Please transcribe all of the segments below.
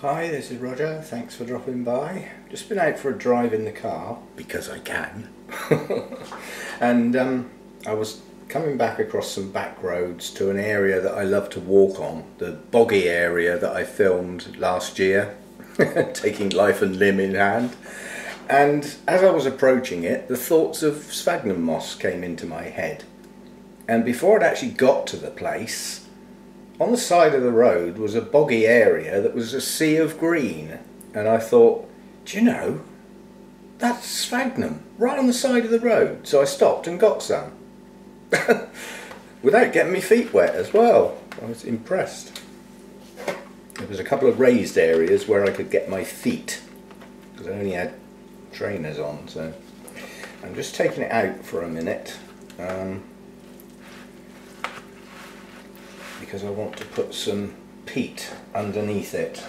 Hi, this is Roger. Thanks for dropping by. Just been out for a drive in the car, because I can. And I was coming back across some back roads to an area that I love to walk on, the boggy area that I filmed last year, taking life and limb in hand. And as I was approaching it, the thoughts of sphagnum moss came into my head. And before I'd actually got to the place, on the side of the road was a boggy area that was a sea of green, and I thought, do you know, that's sphagnum right on the side of the road. So I stopped and got some without getting my feet wet as well. I was impressed. There was a couple of raised areas where I could get my feet because I only had trainers on, so I'm just taking it out for a minute. Because I want to put some peat underneath it.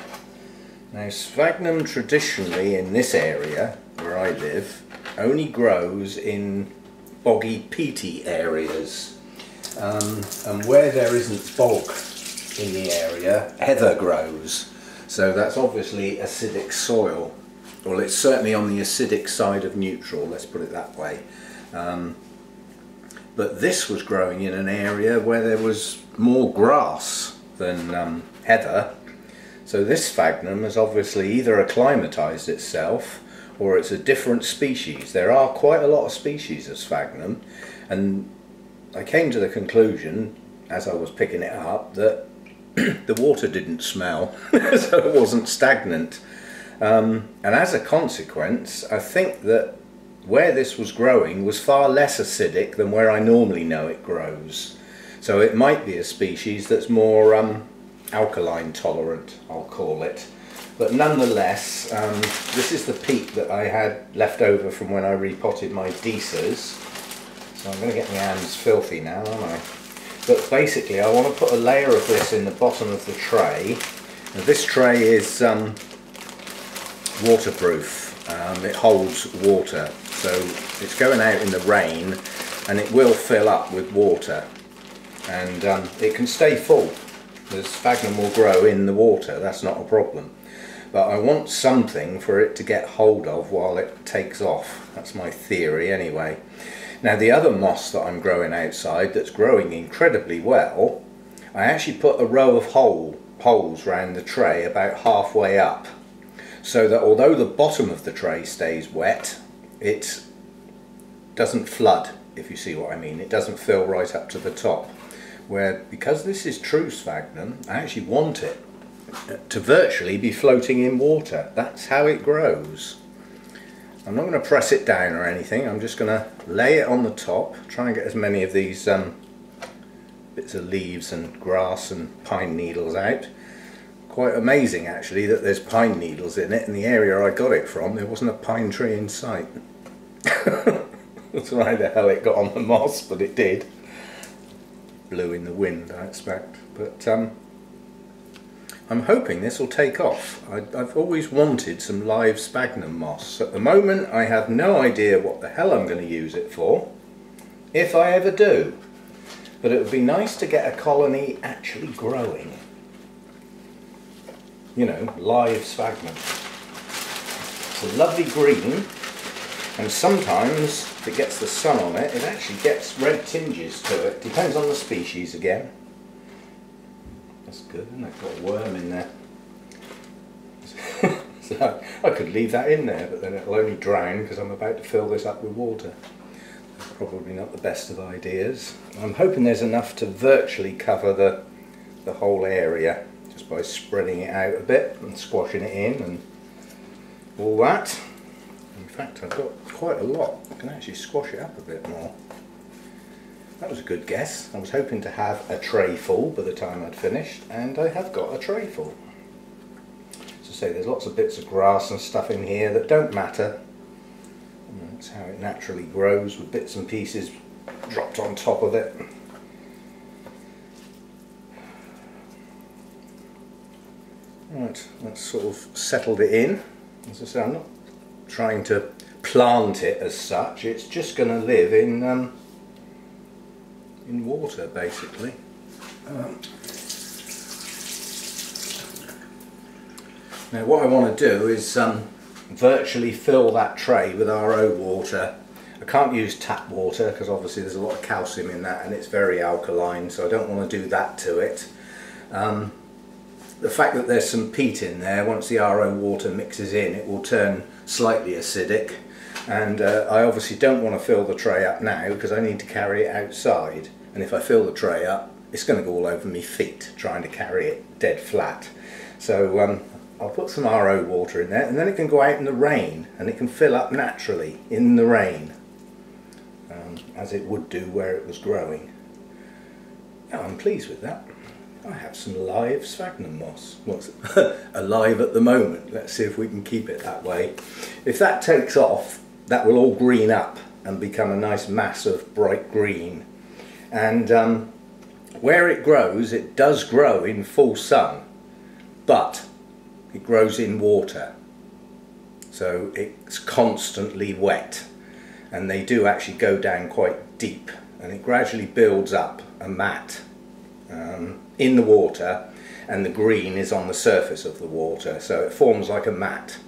Now, sphagnum traditionally in this area where I live only grows in boggy, peaty areas, and where there isn't bog in the area, heather grows. So that's obviously acidic soil. Well, it's certainly on the acidic side of neutral, let's put it that way. But this was growing in an area where there was more grass than heather. So this sphagnum has obviously either acclimatized itself or it's a different species. There are quite a lot of species of sphagnum, and I came to the conclusion as I was picking it up that the water didn't smell, so it wasn't stagnant. And as a consequence, I think that where this was growing was far less acidic than where I normally know it grows. So it might be a species that's more alkaline tolerant, I'll call it. But nonetheless, this is the peat that I had left over from when I repotted my Deesas. So I'm going to get my hands filthy now, aren't I? But basically I want to put a layer of this in the bottom of the tray. Now, this tray is waterproof. It holds water, so it's going out in the rain and it will fill up with water, and it can stay full. The sphagnum will grow in the water, that's not a problem, but I want something for it to get hold of while it takes off. That's my theory anyway. Now, the other moss that I'm growing outside that's growing incredibly well, I actually put a row of holes around the tray about halfway up, so that although the bottom of the tray stays wet, it doesn't flood, if you see what I mean. It doesn't fill right up to the top. Where, because this is true sphagnum, I actually want it to virtually be floating in water. That's how it grows. I'm not going to press it down or anything. I'm just going to lay it on the top, try and get as many of these bits of leaves and grass and pine needles out. Quite amazing actually that there's pine needles in it. In the area I got it from, there wasn't a pine tree in sight. That's why the hell it got on the moss, but it did. Blew in the wind, I expect. But I'm hoping this will take off. I've always wanted some live sphagnum moss. At the moment I have no idea what the hell I'm going to use it for, if I ever do. But it would be nice to get a colony actually growing. You know, live sphagnum. It's a lovely green, and sometimes if it gets the sun on it, it actually gets red tinges to it. Depends on the species again. That's good, isn't it? Got a worm in there. So I could leave that in there, but then it'll only drown because I'm about to fill this up with water. That's probably not the best of ideas. I'm hoping there's enough to virtually cover the whole area, just by spreading it out a bit and squashing it in and all that. In fact, I've got quite a lot. I can actually squash it up a bit more. That was a good guess. I was hoping to have a tray full by the time I'd finished, and I have got a tray full. As I say, there's lots of bits of grass and stuff in here that don't matter. And that's how it naturally grows, with bits and pieces dropped on top of it. Right, that's sort of settled it in. As I say, I'm not trying to plant it as such, it's just going to live in water basically. Now what I want to do is virtually fill that tray with RO water. I can't use tap water because obviously there's a lot of calcium in that and it's very alkaline, so I don't want to do that to it. The fact that there's some peat in there, once the RO water mixes in, it will turn slightly acidic, and I obviously don't want to fill the tray up now because I need to carry it outside, and if I fill the tray up it's going to go all over my feet trying to carry it dead flat. So I'll put some RO water in there, and then it can go out in the rain and it can fill up naturally in the rain, as it would do where it was growing. Now, I'm pleased with that. I have some live sphagnum moss. What's alive at the moment? Let's see if we can keep it that way. If that takes off, that will all green up and become a nice mass of bright green. And where it grows, it does grow in full sun, but it grows in water, so it's constantly wet, and they do actually go down quite deep, and it gradually builds up a mat in the water, and the green is on the surface of the water, so it forms like a mat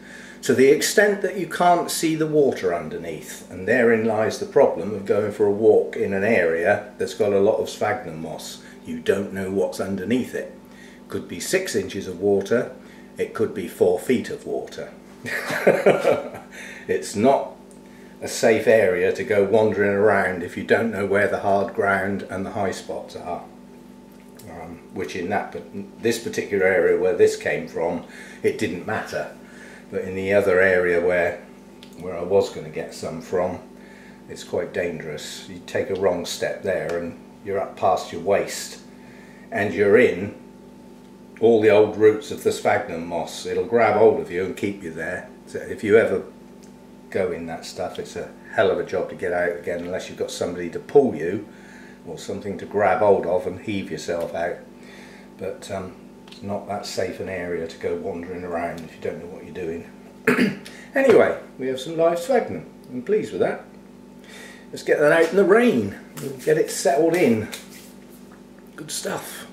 to the extent that you can't see the water underneath, and therein lies the problem of going for a walk in an area that's got a lot of sphagnum moss. You don't know what's underneath it. Could be 6 inches of water, it could be 4 feet of water. It's not a safe area to go wandering around if you don't know where the hard ground and the high spots are. Which in this particular area where this came from, it didn't matter. But in the other area where I was going to get some from, it's quite dangerous. You take a wrong step there and you're up past your waist, and you're in all the old roots of the sphagnum moss. It'll grab hold of you and keep you there. So if you ever go in that stuff, it's a hell of a job to get out again, unless you've got somebody to pull you or something to grab hold of and heave yourself out. But it's not that safe an area to go wandering around if you don't know what you're doing. Anyway, we have some live sphagnum. I'm pleased with that. Let's get that out in the rain and get it settled in. Good stuff.